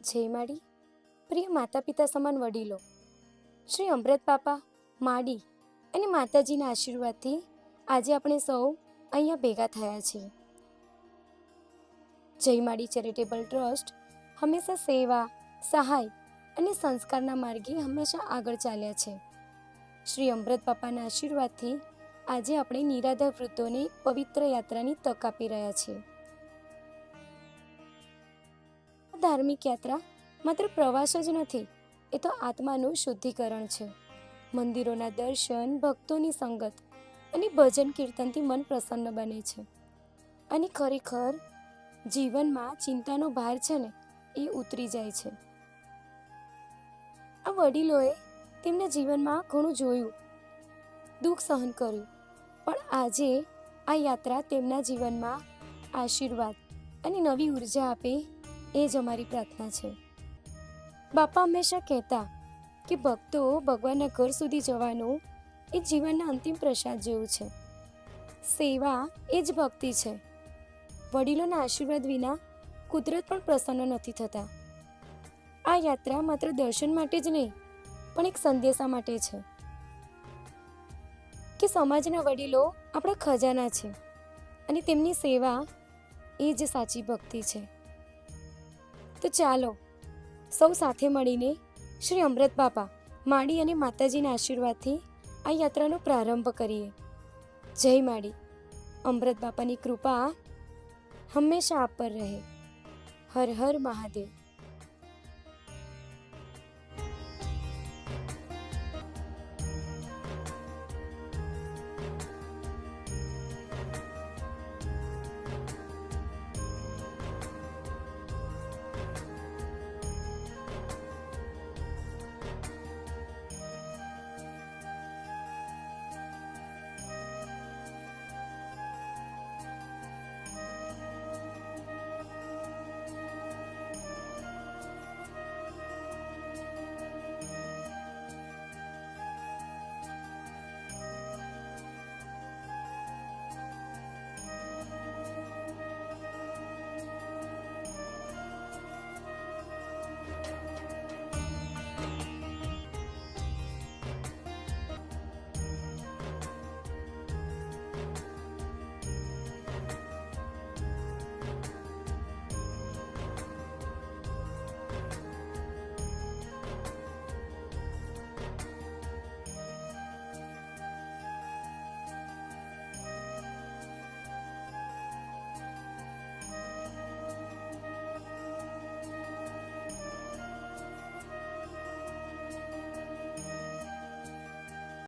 જય માડી. પ્રિય માતા પિતા સમાન વડીલો, શ્રી અમૃત બાપા, માડી અને માતાજીના આશીર્વાદથી આજે આપણે સૌ અહીંયા ભેગા થયા છીએ. જય માડી ચેરિટેબલ ટ્રસ્ટ હંમેશા સેવા, સહાય અને સંસ્કારના માર્ગે હંમેશા આગળ ચાલ્યા છે. શ્રી અમૃત બાપાના આશીર્વાદથી આજે આપણે નિરાધાર વૃદ્ધોને પવિત્ર યાત્રાની તક આપી રહ્યા છીએ. ધાર્મિક યાત્રા માત્ર પ્રવાસ જ નથી, એ તો આત્માનું શુદ્ધિકરણ છે. મંદિરોના દર્શન, ભક્તોની સંગત અને ભજન કીર્તનથી મન પ્રસન્ન બને છે અને ખરેખર જીવનમાં ચિંતાનો ભાર છે ને એ ઉતરી જાય છે. આ વડીલોએ તેમના જીવનમાં ઘણું જોયું, દુઃખ સહન કર્યું, પણ આજે આ યાત્રા તેમના જીવનમાં આશીર્વાદ અને નવી ઉર્જા આપે એ જ અમારી પ્રાર્થના છે. બાપા હંમેશા કહેતા કે ભક્તો ભગવાનના ઘર સુધી જવાનું એ જીવનના અંતિમ પ્રસાદ જેવું છે. સેવા એ જ ભક્તિ છે. વડીલોના આશીર્વાદ વિના કુદરત પણ પ્રસન્ન નથી થતા. આ યાત્રા માત્ર દર્શન માટે જ નહીં, પણ એક સંદેશા માટે છે કે સમાજના વડીલો આપણા ખજાના છે અને તેમની સેવા એ જ સાચી ભક્તિ છે. તો ચાલો સૌ સાથે મળીને શ્રી અમૃત બાપા, માડી અને માતાજીના આશીર્વાદથી આ યાત્રાનો પ્રારંભ કરીએ. જય માડી. અમૃત બાપાની કૃપા હંમેશા આપ પર રહે. હર હર મહાદેવ.